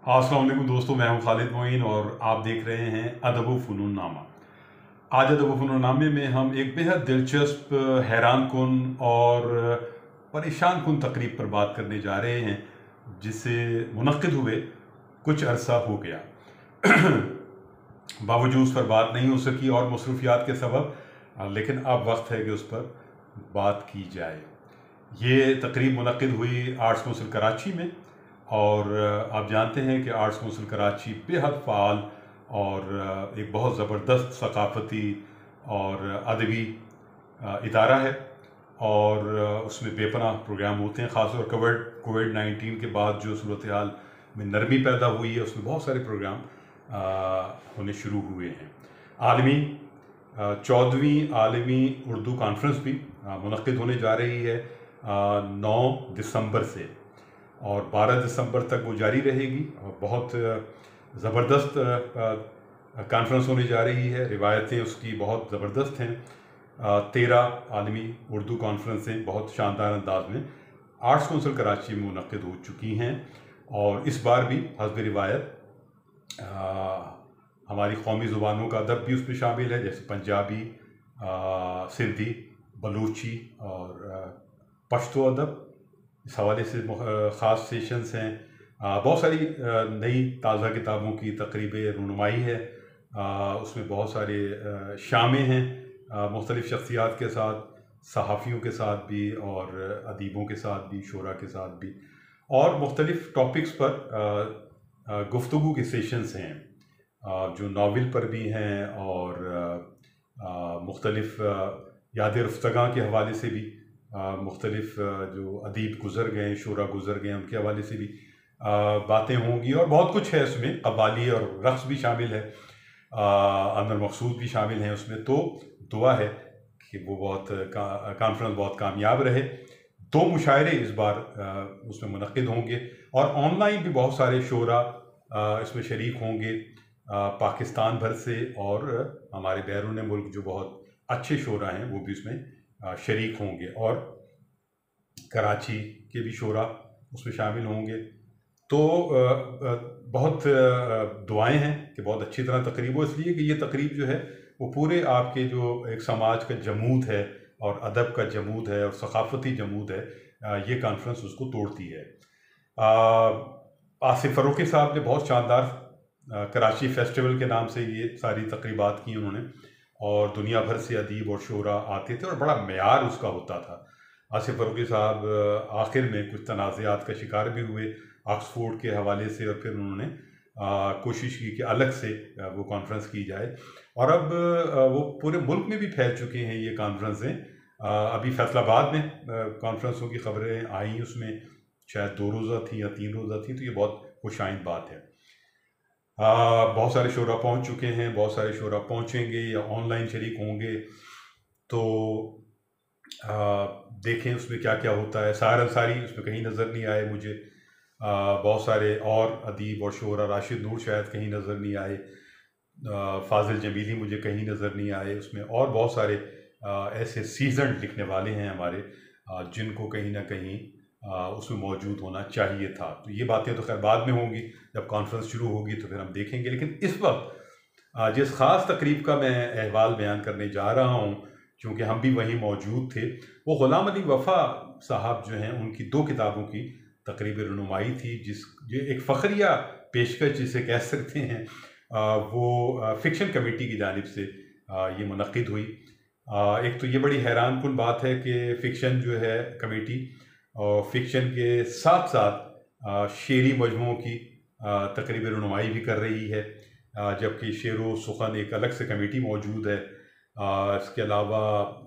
अस्सलाम वालेकुम दोस्तों, मैं हूं खालिद मोइन और आप देख रहे हैं अदब व फ़नून नामा। आज अदब व फ़नून नामे में हम एक बेहद दिलचस्प, हैरान कुन और परेशान कुन तकरीब पर बात करने जा रहे हैं, जिसे मुनक्किद हुए कुछ अरसा हो गया। बावजूद उस पर बात नहीं हो सकी और मसरूफियात के सबब, लेकिन अब वक्त है कि उस पर बात की जाए। ये तकरीब मुनक्किद हुई आर्ट्स काउंसिल कराची में, और आप जानते हैं कि आर्ट्स काउंसिल कराची बेहद फ़ाल और एक बहुत ज़बरदस्त सकाफ़ती और अदबी इदारा है, और उसमें बेपनाह प्रोग्राम होते हैं। ख़ासतौर कोविड-19 के बाद जो सूरत हाल में नरमी पैदा हुई है, उसमें बहुत सारे प्रोग्राम होने शुरू हुए हैं। आलमी 14वीं आलमी उर्दू कॉन्फ्रेंस भी मुनक्किद होने जा रही है 9 दिसंबर से, और 12 दिसंबर तक वो जारी रहेगी। और बहुत ज़बरदस्त कॉन्फ्रेंस होने जा रही है। रिवायतें उसकी बहुत ज़बरदस्त हैं। 13 आलमी उर्दू कॉन्फ्रेंसें बहुत शानदार अंदाज में आर्ट्स काउंसिल कराची में मुनक्किद हो चुकी हैं, और इस बार भी हस्ब रिवायत हमारी कौमी ज़ुबानों का अदब भी उसमें शामिल है, जैसे पंजाबी, सिंधी, बलूची और पश्तो अदब। इस हवाले से ख़ास सेशंस हैं। बहुत सारी नई ताज़ा किताबों की तकरीब रुनुमाई है। उसमें बहुत सारे शामें हैं, मुख्तलिफ़ शख्सियात के साथ, सहाफ़ियों के साथ भी और अदीबों के साथ भी, शुरा के साथ भी, और मुख्तलिफ़ टॉपिक्स पर गुफ्तगू के सेशंस हैं, जो नावल पर भी हैं, और मुख्तलिफ़ याद रफ्तगा के हवाले से भी, मुख्तलिफ़ जो अदीब गुज़र गए, शुरा गुज़र गए, उनके हवाले से भी बातें होंगी। और बहुत कुछ है उसमें, कव्वाली और रक़्स भी शामिल है, अनवर मकसूद भी शामिल हैं उसमें। तो दुआ है कि वो कॉन्फ्रेंस बहुत कामयाब रहे। 2 मुशायरे इस बार उसमें मुनक्किद होंगे, और ऑनलाइन भी बहुत सारे शुरा इसमें शरीक होंगे, पाकिस्तान भर से, और हमारे बैरून मुल्क जो बहुत अच्छे शुरा हैं वो भी उसमें शरीक होंगे, और कराची के भी शुरा उसमें शामिल होंगे। तो बहुत दुआएं हैं कि बहुत अच्छी तरह तकरीब हो, इसलिए कि ये तकरीब जो है वो पूरे आपके जो एक समाज का जमूद है, और अदब का जमूद है, और सकाफ़ती जमूद है, ये कॉन्फ्रेंस उसको तोड़ती है। आसिफ फ़ारूकी साहब ने बहुत शानदार कराची फेस्टिवल के नाम से ये सारी तकरीबात की उन्होंने, और दुनिया भर से अदीब और शुरा आते थे, और बड़ा मेयार उसका होता था। आसिफ फ़ारूकी साहब आखिर में कुछ तनाज़ात का शिकार भी हुए ऑक्सफोर्ड के हवाले से, और फिर उन्होंने कोशिश की कि अलग से वो कॉन्फ्रेंस की जाए, और अब वो पूरे मुल्क में भी फैल चुके हैं ये कॉन्फ्रेंसें। अभी फैसलाबाद में कॉन्फ्रेंसों की खबरें आई, उसमें शायद 2 रोज़ा थी या 3 रोज़ा थी, तो ये बहुत खुशाइंद बात है। बहुत सारे शुरा पहुंच चुके हैं, बहुत सारे शुरा पहुंचेंगे या ऑनलाइन शरीक होंगे। तो देखें उसमें क्या क्या होता है। सार अंसारी उसमें कहीं नज़र नहीं आए मुझे, बहुत सारे और अदीब और शुरा, राशिद नूर शायद कहीं नज़र नहीं आए, फाजिल जमीली मुझे कहीं नज़र नहीं आए उसमें, और बहुत सारे ऐसे सीजन लिखने वाले हैं हमारे, जिनको कहीं ना कहीं उसमें मौजूद होना चाहिए था। तो ये बातें तो खैर बाद में होंगी, जब कॉन्फ्रेंस शुरू होगी तो फिर हम देखेंगे। लेकिन इस वक्त जिस ख़ास तकरीब का मैं अहवाल बयान करने जा रहा हूँ, क्योंकि हम भी वहीं मौजूद थे, वो ग़ुलाम अली वफ़ा साहब जो हैं, उनकी 2 किताबों की तकरीब रुनुमाई थी, जो एक फ़खरिया पेशकश जिसे कह सकते हैं, वो फ़िक्शन कमेटी की जानिब से ये मुनक्किद हुई। एक तो ये बड़ी हैरान कुन बात है कि फ़िक्शन जो है कमेटी, और फ़िक्शन के साथ साथ शेरी मजमूओं की तकरीब रुनुमाई भी कर रही है, जबकि शेर व सुखन एक अलग से कमेटी मौजूद है। इसके अलावा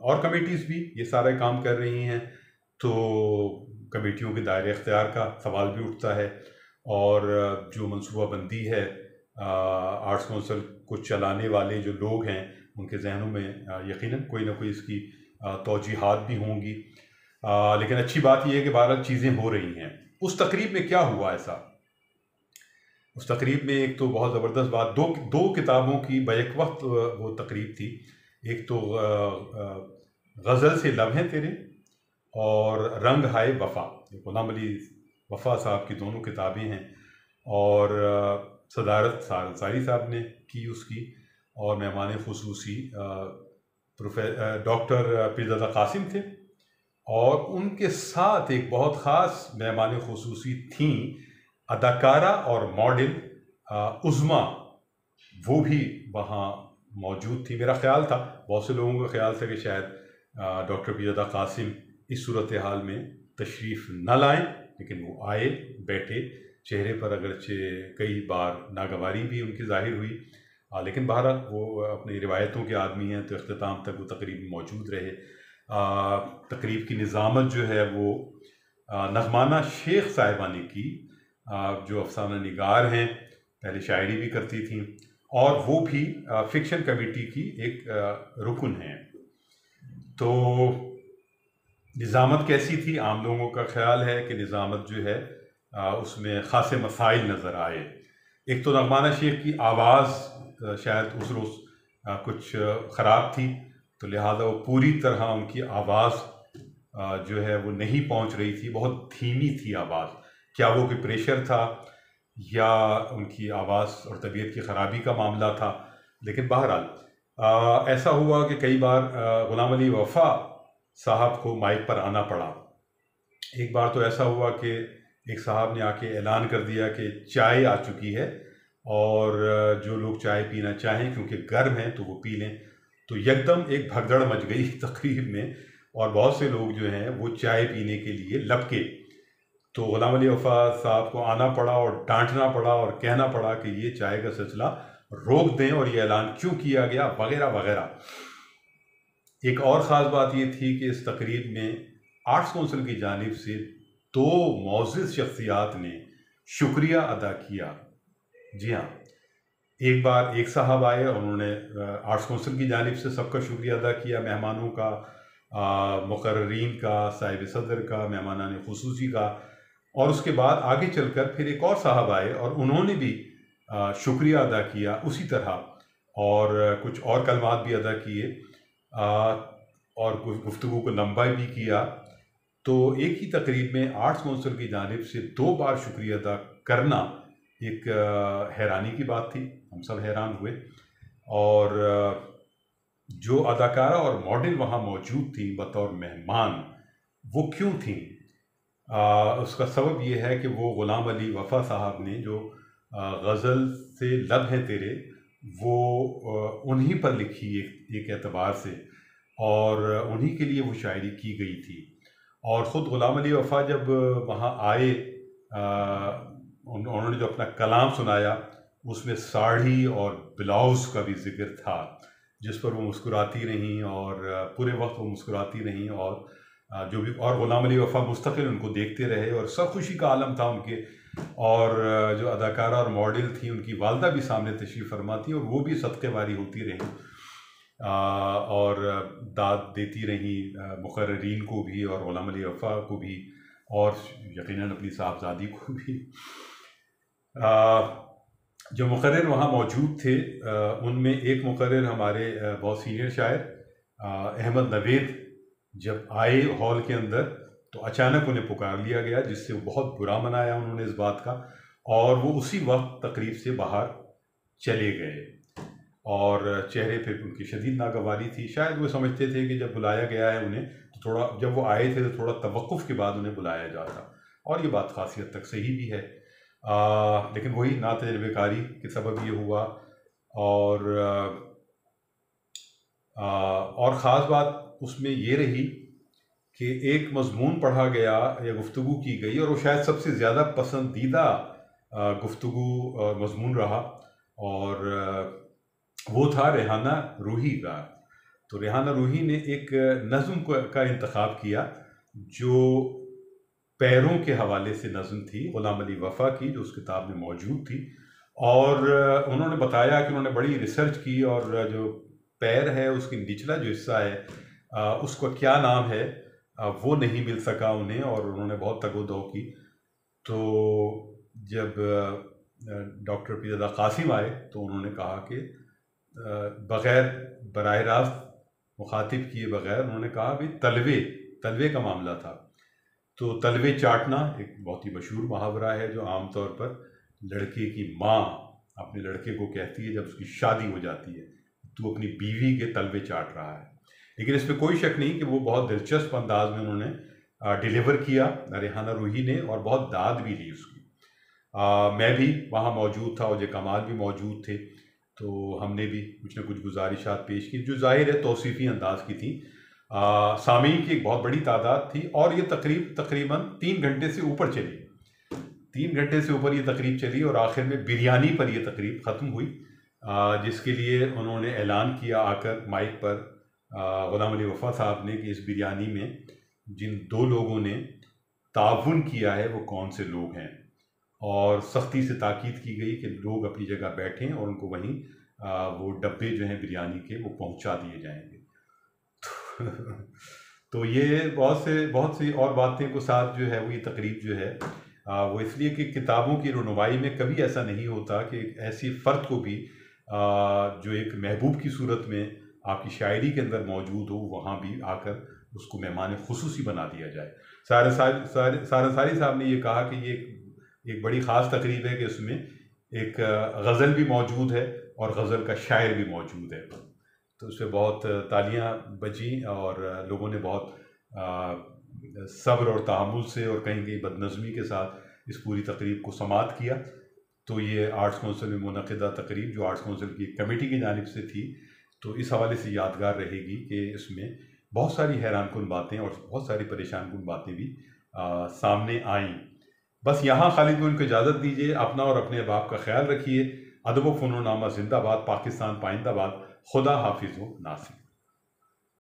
और कमेटीज़ भी ये सारे काम कर रही हैं, तो कमेटियों के दायरे इख्तियार का सवाल भी उठता है, और जो मनसूबाबंदी है आर्ट्स काउंसिल को चलाने वाले जो लोग हैं, उनके जहनों में यकीनन कोई ना कोई इसकी तौजीहात भी होंगी। लेकिन अच्छी बात यह है कि बहरहाल चीज़ें हो रही हैं। उस तकरीब में क्या हुआ ऐसा? उस तकरीब में एक तो बहुत ज़बरदस्त बात, दो किताबों की बैक वक्त वो तकरीब थी। एक तो गज़ल से लब हैं तेरे, और रंग हाय वफ़ा, ग़ुलाम अली वफ़ा साहब की दोनों किताबें हैं, और सदारत अंसारी साहब ने की उसकी, और मेहमान खुसूसी डॉक्टर पीरज़ादा कासिम थे, और उनके साथ एक बहुत ख़ास मेहमान खुसूसी थी अदाकारा और मॉडल उज़्मा, वो भी वहाँ मौजूद थी। मेरा ख्याल था, बहुत से लोगों का ख्याल था कि शायद डॉक्टर पीरज़ादा कासिम इस सूरत हाल में तशरीफ़ न लाएं, लेकिन वो आए, बैठे, चेहरे पर अगरचे कई बार नागवारी भी उनकी ज़ाहिर हुई, लेकिन बहरहाल वो अपनी रिवायतों के आदमी हैं, तो इख्तिताम तक वो तकरीब में मौजूद रहे। तकरीब की निज़ामत जो है वो नगमाना शेख साहिबा ने की, जो अफसाना निगार हैं, पहले शायरी भी करती थी, और वो भी फिक्शन कमेटी की एक रुकन हैं। तो निज़ामत कैसी थी? आम लोगों का ख्याल है कि निज़ामत जो है उसमें ख़ासे मसाइल नज़र आए। एक तो नगमाना शेख की आवाज़ शायद उस रोज़ कुछ ख़राब थी, तो लिहाजा वो पूरी तरह उनकी आवाज़ जो है वो नहीं पहुंच रही थी, बहुत धीमी थी आवाज़। क्या वो कोई प्रेशर था या उनकी आवाज़ और तबीयत की ख़राबी का मामला था? लेकिन बहरहाल ऐसा हुआ कि कई बार ग़ुलाम अली वफ़ा साहब को माइक पर आना पड़ा। एक बार तो ऐसा हुआ कि एक साहब ने आके ऐलान कर दिया कि चाय आ चुकी है, और जो लोग चाय पीना चाहें, क्योंकि गर्म है, तो वो पी लें। तो यकदम एक भगदड़ मच गई तकरीब में, और बहुत से लोग जो हैं वो चाय पीने के लिए लपके। तो ग़ुलाम अली वफ़ा साहब को आना पड़ा और डांटना पड़ा और कहना पड़ा कि ये चाय का सिलसिला रोक दें और ये ऐलान क्यों किया गया, वगैरह वगैरह। एक और ख़ास बात ये थी कि इस तकरीब में आर्ट्स कौंसिल की जानिब से 2 मोअज़्ज़िज़ शख्सियात ने शुक्रिया अदा किया। जी हाँ, एक बार एक साहब आए और उन्होंने आर्ट्स कौंसिल की जानिब से सबका शुक्रिया अदा किया, मेहमानों का, मुक़र्ररीन का, साहिब सदर का, मेहमानान खुसूसी का। और उसके बाद आगे चलकर फिर एक और साहब आए और उन्होंने भी शुक्रिया अदा किया उसी तरह, और कुछ और कलमात भी अदा किए, और कुछ गुफ्तगू को लंबा भी किया। तो एक ही तकरीब में आर्ट्स कौंसिल की जानिब से 2 बार शुक्रिया अदा करना एक हैरानी की बात थी, हम सब हैरान हुए। और जो अदाकारा और मॉडल वहाँ मौजूद थी बतौर मेहमान, वो क्यों थी? उसका सबब ये है कि वो ग़ुलाम अली वफ़ा साहब ने जो गज़ल से लब हैं तेरे, वो उन्हीं पर लिखी एक एतबार से, और उन्हीं के लिए वो शायरी की गई थी। और ख़ुद ग़ुलाम अली वफ़ा जब वहाँ आए, उन्होंने जो अपना कलाम सुनाया, उसमें साड़ी और ब्लाउज़ का भी ज़िक्र था, जिस पर वो मुस्कुराती रहीं, और पूरे वक्त वो मुस्कुराती रहीं, और जो भी, और ग़ुलाम अली वफ़ा मुस्तक़िल उनको देखते रहे, और सब खुशी का आलम था उनके। और जो अदाकारा और मॉडल थी, उनकी वालदा भी सामने तशरीफ़ फरमा थी, और वो भी सदक़े वारी होती रहीं, और दाद देती रहीं मुक़र्ररीन को भी और ग़ुलाम अली वफ़ा को भी, और यकीनन अपनी साहबजादी को भी। जो मुक़र्रिर वहाँ मौजूद थे, उनमें एक मुक़र्रिर हमारे बहुत सीनियर शायर अहमद नवेद जब आए हॉल के अंदर, तो अचानक उन्हें पुकार लिया गया, जिससे वो बहुत बुरा मनाया उन्होंने इस बात का, और वो उसी वक्त तकरीब से बाहर चले गए। और चेहरे पे उनकी शदीद नागवारी थी। शायद वो समझते थे कि जब बुलाया गया है उन्हें, तो थोड़ा, जब वो आए थे तो थोड़ा तवक्कुफ़ के बाद उन्हें बुलाया जाता, और ये बात ख़ासी हद तक सही भी है। लेकिन वही नातजुर्बेकारी के सबब ये हुआ। और ख़ास बात उसमें ये रही कि एक मज़मून पढ़ा गया या गुफ्तगू की गई, और वो शायद सबसे ज़्यादा पसंदीदा गुफ्तगू मज़मून रहा, और वो था रेहाना रूही का। तो रेहाना रूही ने एक नज़्म का इंतखाब किया, जो पैरों के हवाले से नज़्म थी ग़ुलाम अली वफ़ा की, जो उस किताब में मौजूद थी। और उन्होंने बताया कि उन्होंने बड़ी रिसर्च की, और जो पैर है उसकी निचला जो हिस्सा है उसका क्या नाम है, वो नहीं मिल सका उन्हें, और उन्होंने बहुत तगोदो की। तो जब डॉक्टर पीरज़ादा कासिम आए, तो उन्होंने कहा कि बग़ैर बराह रास्त मुखातिब किए बग़ैर, उन्होंने कहा भी तलवे का मामला था। तो तलवे चाटना एक बहुत ही मशहूर मुहावरा है, जो आम तौर पर लड़के की माँ अपने लड़के को कहती है जब उसकी शादी हो जाती है, तू अपनी बीवी के तलवे चाट रहा है। लेकिन इसमें कोई शक नहीं कि वो बहुत दिलचस्प अंदाज में उन्होंने डिलीवर किया रेहाना रूही ने, और बहुत दाद भी ली उसकी। मैं भी वहाँ मौजूद था, अजय कमाल भी मौजूद थे, तो हमने भी कुछ न कुछ गुजारिशात पेश की जो जाहिर है तौसीफ़ी अंदाज की थी। सामीन की एक बहुत बड़ी तादाद थी, और ये तकरीबन 3 घंटे से ऊपर चली। 3 घंटे से ऊपर ये तकरीब चली, और आखिर में बिरयानी पर ये तकरीब ख़त्म हुई, जिसके लिए उन्होंने ऐलान किया आकर माइक पर ग़ुलाम अली वफ़ा साहब ने कि इस बिरयानी में जिन 2 लोगों ने ताउन किया है वो कौन से लोग हैं, और सख्ती से ताकीद की गई कि लोग अपनी जगह बैठें और उनको वहीं वो डब्बे जो हैं बिरयानी के वो पहुंचा दिए जाएंगे। तो ये बहुत सी और बातें को साथ जो है वो ये तकरीब जो है वो इसलिए कि किताबों की रुनमाई में कभी ऐसा नहीं होता कि एक ऐसी फ़र्द को भी जो एक महबूब की सूरत में आपकी शायरी के अंदर मौजूद हो, वहाँ भी आकर उसको मेहमान खुसूसी बना दिया जाए। सारंसारी साहब ने ये कहा कि ये एक बड़ी ख़ास तकरीब है कि उसमें एक गज़ल भी मौजूद है और गज़ल का शायर भी मौजूद है। तो उसमें बहुत तालियां बजी और लोगों ने बहुत सब्र और तहम्मुल से और कहीं कहीं बदनज़मी के साथ इस पूरी तकरीब को समाअत किया। तो ये आर्ट्स काउंसिल में मुनक़िदा तकरीब जो आर्ट्स काउंसिल की कमेटी की जानिब से थी, तो इस हवाले से यादगार रहेगी कि इसमें बहुत सारी हैरानकुन बातें और बहुत सारी परेशानकुन बातें भी सामने आईं। बस यहाँ खालिद को उनको इजाज़त दीजिए। अपना और अपने अहबाब का ख्याल रखिए। अदब व फ़नून नामा जिंदाबाद, पाकिस्तान पाइंदाबाद। खुदा हाफिज़ व नासिर।